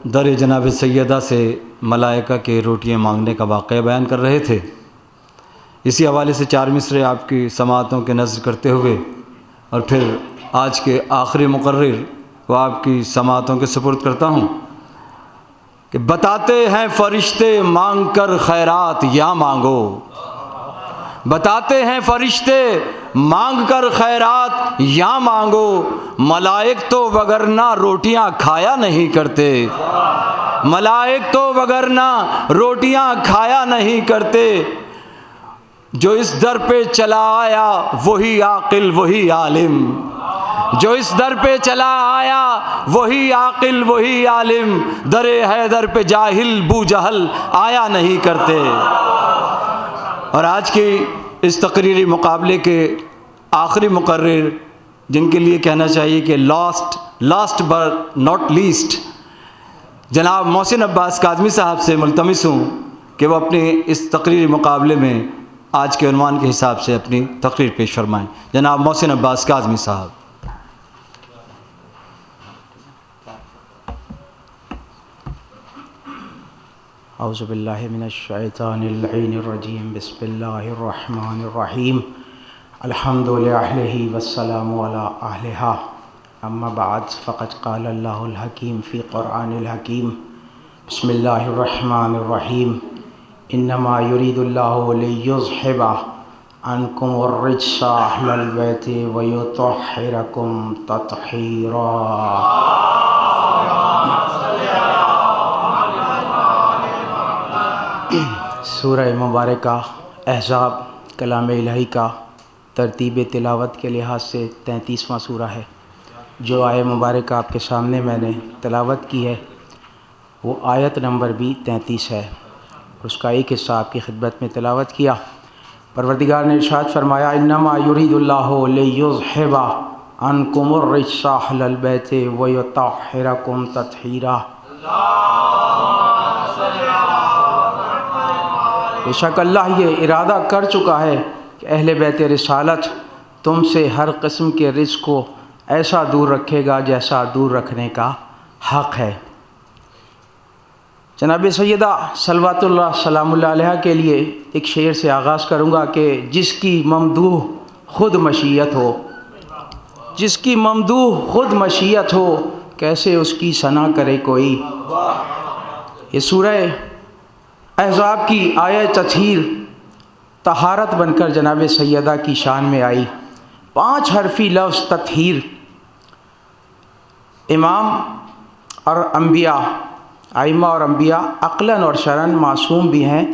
در جناب سیدہ سے ملائکہ کے روٹیاں مانگنے کا واقعہ بیان کر رہے تھے۔ اسی حوالے سے 4 مصرے آپ کی سماعتوں کے نذر کرتے ہوئے اور پھر آج کے آخری مقرر کو آپ کی سماعتوں کے سپرد کرتا ہوں کہ بتاتے ہیں فرشتے مانگ کر خیرات یا مانگو، بتاتے ہیں فرشتے مانگ کر خیرات یا مانگو، ملائک تو وگرنہ روٹیاں کھایا نہیں کرتے، ملائک تو وگرنہ روٹیاں کھایا نہیں کرتے، جو اس در پہ چلا آیا وہی عاقل وہی عالم، جو اس در پہ چلا آیا وہی عاقل وہی عالم، در حیدر پہ جاہل بو جہل آیا نہیں کرتے۔ اور آج کی اس تقریری مقابلے کے آخری مقرر، جن کے لیے کہنا چاہیے کہ لاسٹ بٹ ناٹ لیسٹ، جناب محسن عباس کاظمی صاحب سے ملتمس ہوں کہ وہ اپنے اس تقریری مقابلے میں آج کے عنوان کے حساب سے اپنی تقریر پیش فرمائیں۔ جناب محسن عباس کاظمی صاحب۔ اعوذ باللہ من الشیطان اللعین الرجیم، بسم اللہ الرحمن الرحیم، الحمد للہ والسلام علی اہلہا، اما بعد فقد قال اللہ الحکیم فی قرآن الحکیم، بسم اللہ الرحمن الرحیم، انما یرید اللہ لیذہب عنکم الرجس اہل البیت ویطہرکم تطہیرا۔ سورہ مبارکہ احزاب کلام الہی کا ترتیب تلاوت کے لحاظ سے 33واں سورہ ہے۔ جو آیہ مبارکہ آپ کے سامنے میں نے تلاوت کی ہے وہ آیت نمبر بھی 33 ہے، اس کا ایک حصہ آپ کی خدمت میں تلاوت کیا۔ پروردگار نے ارشاد فرمایا انما یرید اللہ لیذہب عنکم الرجس اہل البیت ویطہرکم تطہیرا۔ بے شک اللہ یہ ارادہ کر چکا ہے کہ اہل بیت رسالت تم سے ہر قسم کے رزق کو ایسا دور رکھے گا جیسا دور رکھنے کا حق ہے۔ جناب سیدہ صلوات اللہ سلام اللہ علیہ کے لیے ایک شعر سے آغاز کروں گا کہ جس کی ممدوح خود مشیت ہو، جس کی ممدوح خود مشیت ہو، کیسے اس کی ثنا کرے کوئی۔ یہ سورہ احزاب کی آیہ تطہیر طہارت بن کر جناب سیدہ کی شان میں آئی۔ 5 حرفی لفظ تطہیر۔ امام اور انبیاء، ائمہ اور انبیاء عقلاً اور شرعاً معصوم بھی ہیں،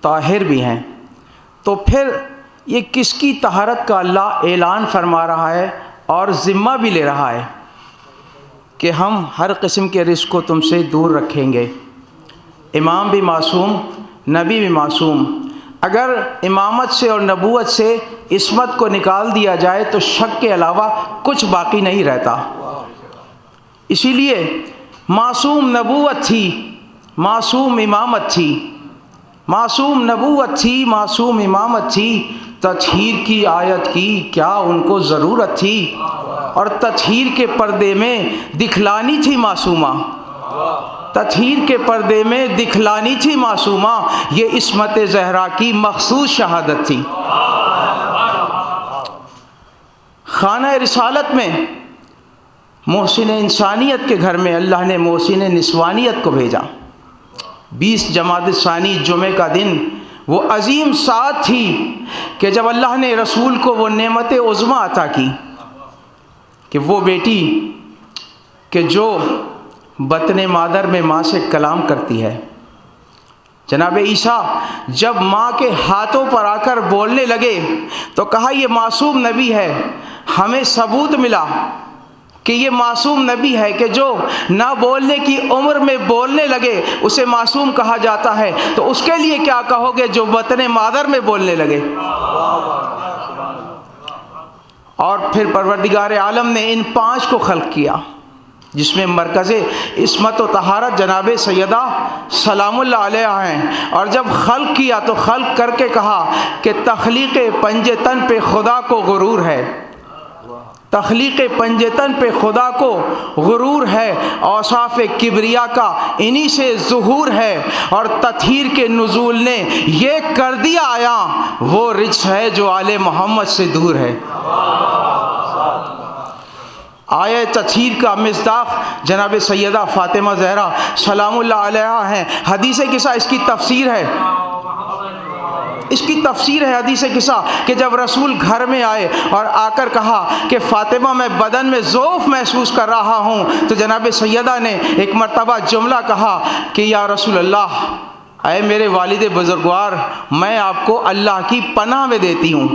طاہر بھی ہیں، تو پھر یہ کس کی طہارت کا اللہ اعلان فرما رہا ہے اور ذمہ بھی لے رہا ہے کہ ہم ہر قسم کے رزق کو تم سے دور رکھیں گے۔ امام بھی معصوم، نبی بھی معصوم۔ اگر امامت سے اور نبوت سے عصمت کو نکال دیا جائے تو شک کے علاوہ کچھ باقی نہیں رہتا۔ اسی لیے معصوم نبوت تھی، معصوم امامت تھی، معصوم نبوت تھی، معصوم امامت تھی، تطہیر کی آیت کی کیا ان کو ضرورت تھی؟ اور تطہیر کے پردے میں دکھلانی تھی معصومہ، تطہیر کے پردے میں دکھلانی تھی معصومہ، یہ عصمت زہرا کی مخصوص شہادت تھی۔ خانہ رسالت میں محسن انسانیت کے گھر میں اللہ نے محسن نسوانیت کو بھیجا۔ 20 جمادی الثانی جمعہ کا دن وہ عظیم ساعت تھی کہ جب اللہ نے رسول کو وہ نعمت عظمیٰ عطا کی کہ وہ بیٹی کہ جو بطن مادر میں ماں سے کلام کرتی ہے، جناب عیسیٰ جب ماں کے ہاتھوں پر آ کر بولنے لگے تو کہا یہ معصوم نبی ہے۔ ہمیں ثبوت ملا کہ یہ معصوم نبی ہے کہ جو نہ بولنے کی عمر میں بولنے لگے اسے معصوم کہا جاتا ہے، تو اس کے لیے کیا کہو گے جو بطن مادر میں بولنے لگے۔ اور پھر پروردگار عالم نے ان 5 کو خلق کیا جس میں مرکز عصمت و طہارت جناب سیدہ سلام اللہ علیہ ہیں، اور جب خلق کیا تو خلق کر کے کہا کہ تخلیق پنجے تن پہ خدا کو غرور ہے، تخلیق پنجتن پہ خدا کو غرور ہے، اوصاف کبریا کا انہی سے ظہور ہے، اور تطہیر کے نزول نے یہ کر دیا آیا، وہ رجس ہے جو آل محمد سے دور ہے۔ آیہ تطہیر کا مصداق جناب سیدہ فاطمہ زہرا سلام اللہ علیہا ہیں۔ حدیث قصہ اس کی تفسیر ہے، حدیث قصہ کہ جب رسول گھر میں آئے اور آ کر کہا کہ فاطمہ میں بدن میں ضعف محسوس کر رہا ہوں، تو جناب سیدہ نے ایک مرتبہ جملہ کہا کہ یا رسول اللہ، اے میرے والد بزرگوار، میں آپ کو اللہ کی پناہ میں دیتی ہوں،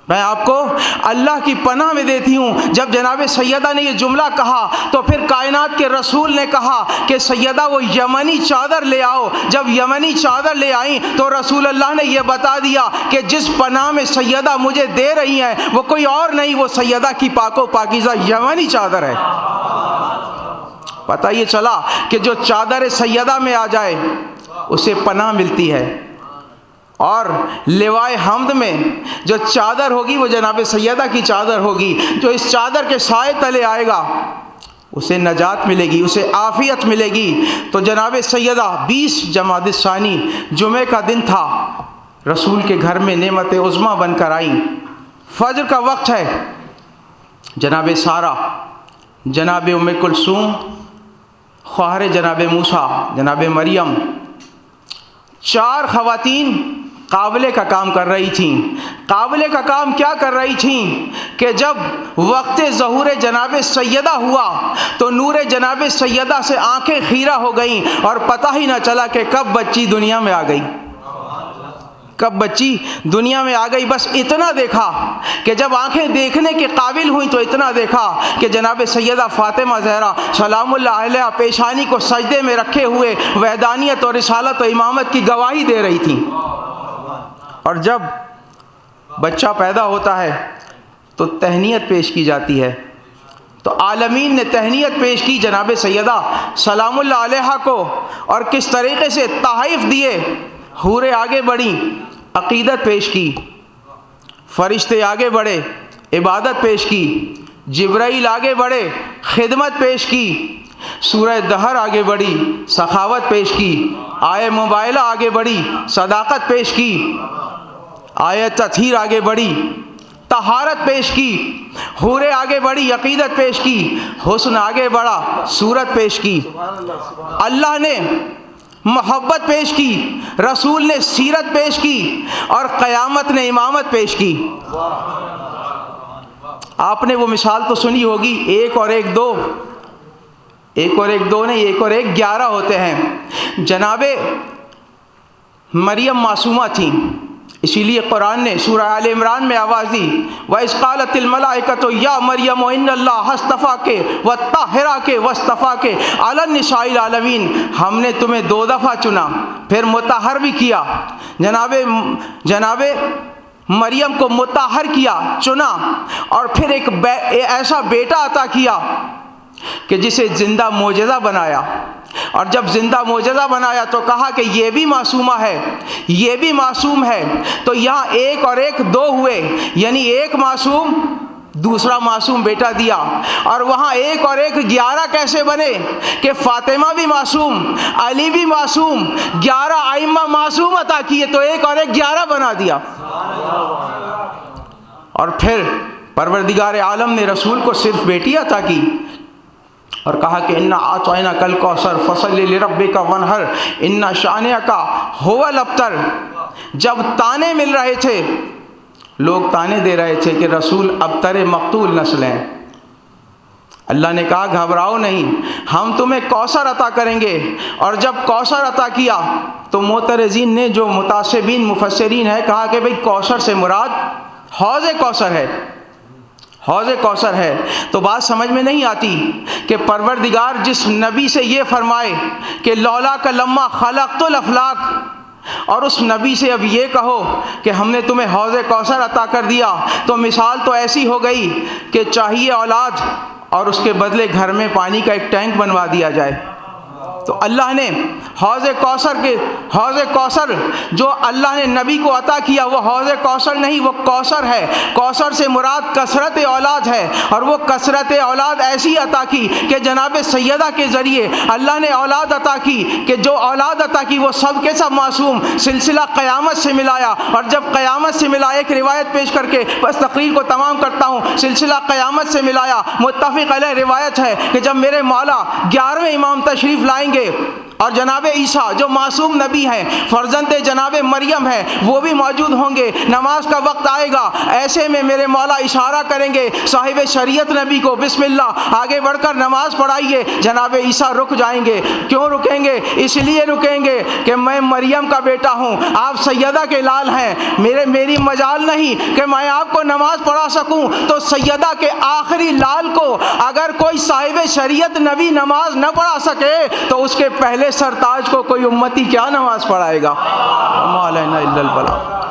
میں آپ کو اللہ کی پناہ میں دیتی ہوں۔ جب جناب سیدہ نے یہ جملہ کہا تو پھر کائنات کے رسول نے کہا کہ سیدہ وہ یمنی چادر لے آؤ۔ جب یمنی چادر لے آئیں تو رسول اللہ نے یہ بتا دیا کہ جس پناہ میں سیدہ مجھے دے رہی ہیں وہ کوئی اور نہیں، وہ سیدہ کی پاک و پاکیزہ یمنی چادر ہے۔ پتہ یہ چلا کہ جو چادر سیدہ میں آ جائے اسے پناہ ملتی ہے، اور لوائے حمد میں جو چادر ہوگی وہ جناب سیدہ کی چادر ہوگی۔ جو اس چادر کے سائے تلے آئے گا اسے نجات ملے گی، اسے عافیت ملے گی۔ تو جناب سیدہ 20 جمادی الثانی جمعہ کا دن تھا، رسول کے گھر میں نعمت عظمیٰ بن کر آئیں۔ فجر کا وقت ہے، جناب سارہ، جناب ام کلثوم، خواہر جناب موسیٰ، جناب مریم، 4 خواتین قابلے کا کام کر رہی تھیں۔ قابلے کا کام کیا کر رہی تھیں کہ جب وقت ظہور جناب سیدہ ہوا تو نور جناب سیدہ سے آنکھیں خیرہ ہو گئیں، اور پتہ ہی نہ چلا کہ کب بچی دنیا میں آ گئی، بس اتنا دیکھا کہ جب آنکھیں دیکھنے کے قابل ہوئیں تو اتنا دیکھا کہ جناب سیدہ فاطمہ زہرا سلام اللہ علیہا پیشانی کو سجدے میں رکھے ہوئے وحدانیت اور رسالت و امامت کی گواہی دے رہی تھیں۔ اور جب بچہ پیدا ہوتا ہے تو تہنیت پیش کی جاتی ہے، تو عالمین نے تہنیت پیش کی جناب سیدہ سلام اللہ علیہا کو، اور کس طریقے سے تحائف دیے۔ حوریں آگے بڑھیں، عقیدت پیش کی، فرشتے آگے بڑھے، عبادت پیش کی، جبرائیل آگے بڑھے، خدمت پیش کی، سورہ دہر آگے بڑھی، سخاوت پیش کی، آیہ مبائلہ آگے بڑھی، صداقت پیش کی، آیہ تطہیر آگے بڑھی، طہارت پیش کی، حوریں آگے بڑھی، عقیدت پیش کی، حسن آگے بڑھا، صورت پیش کی، اللہ نے محبت پیش کی، رسول نے سیرت پیش کی، اور قیامت نے امامت پیش کی۔ آپ نے وہ مثال تو سنی ہوگی، 1 اور 1 2، 1 اور 1 2 نہیں، 1 اور 1 11 ہوتے ہیں۔ جناب مریم معصومہ تھیں، اسی لیے قرآن نے سورہ آل عمران میں آواز دی، وَإِذْ قَالَتِ الْمَلَائِكَةُ يَا مَرْيَمُ إِنَّ اللَّهَ اصْطَفَاكِ وَطَّهَّرَكِ وَاصْطَفَاكِ عَلَى النِّسَاءِ الْعَالَمِينَ۔ ہم نے تمہیں 2 دفعہ چنا، پھر مطہر بھی کیا، جناب مریم کو مطہر کیا، چنا، اور پھر ایک ایسا بیٹا عطا کیا کہ جسے زندہ معجزہ بنایا۔ اور جب زندہ معجزہ بنایا تو کہا کہ یہ بھی معصومہ ہے، یہ بھی معصوم ہے۔ تو یہاں 1 اور 1 2 ہوئے، یعنی 1 معصوم، دوسرا معصوم بیٹا دیا، اور وہاں 1 اور 1 11 کیسے بنے کہ فاطمہ بھی معصوم، علی بھی معصوم، 11 ائمہ معصوم عطا کیے تو 1 اور 1 11 بنا دیا۔ اور پھر پروردگار عالم نے رسول کو صرف بیٹی عطا کی، اور کہا کہ اِنَّا أَعْطَيْنَاكَ الْكَوْثَرَ فَصَلِّ لِرَبِّكَ وَانْحَرْ إِنَّ شَانِئَكَ هُوَ الْأَبْتَرُ۔ جب تانے مل رہے تھے، لوگ تانے دے رہے تھے کہ رسول ابتر مقتول نسل ہیں، اللہ نے کہا گھبراؤ نہیں، ہم تمہیں کوثر عطا کریں گے۔ اور جب کوثر عطا کیا تو معترضین نے، جو متعصبین مفسرین ہیں، کہا کہ بھئی کوثر سے مراد حوض کوثر ہے، حوض کوثر ہے۔ تو بات سمجھ میں نہیں آتی کہ پروردگار جس نبی سے یہ فرمائے کہ لولاک لما خلقت الافلاک، اور اس نبی سے اب یہ کہو کہ ہم نے تمہیں حوض کوثر عطا کر دیا، تو مثال تو ایسی ہو گئی کہ چاہیے اولاد اور اس کے بدلے گھر میں پانی کا ایک ٹینک بنوا دیا جائے۔ تو اللہ نے حوض کوثر جو اللہ نے نبی کو عطا کیا وہ حوض کوثر نہیں، وہ کوثر ہے۔ کوثر سے مراد کثرت اولاد ہے، اور وہ کثرت اولاد ایسی عطا کی کہ جناب سیدہ کے ذریعے اللہ نے اولاد عطا کی، کہ جو اولاد عطا کی وہ سب کے سب معصوم، سلسلہ قیامت سے ملایا۔ اور جب قیامت سے ملا، ایک روایت پیش کر کے بس تقریر کو تمام کرتا ہوں، سلسلہ قیامت سے ملایا۔ متفق علیہ روایت ہے کہ جب میرے مولا 11ویں امام تشریف لائیں گے اور جناب عیسیٰ جو معصوم نبی ہیں، فرزند جناب مریم ہیں، وہ بھی موجود ہوں گے، نماز کا وقت آئے گا، ایسے میں میرے مولا اشارہ کریں گے صاحب شریعت نبی کو، بسم اللہ آگے بڑھ کر نماز پڑھائیے۔ جناب عیسیٰ رک جائیں گے۔ کیوں رکیں گے؟ اس لیے رکیں گے کہ میں مریم کا بیٹا ہوں، آپ سیدہ کے لال ہیں، میری مجال نہیں کہ میں آپ کو نماز پڑھا سکوں۔ تو سیدہ کے آخری لال کو اگر کوئی صاحب شریعت نبی نماز نہ پڑھا سکے تو اس کے پہلے سرتاج کو کوئی امتی کیا نماز پڑھائے گا؟ وما علینا الا البلاغ۔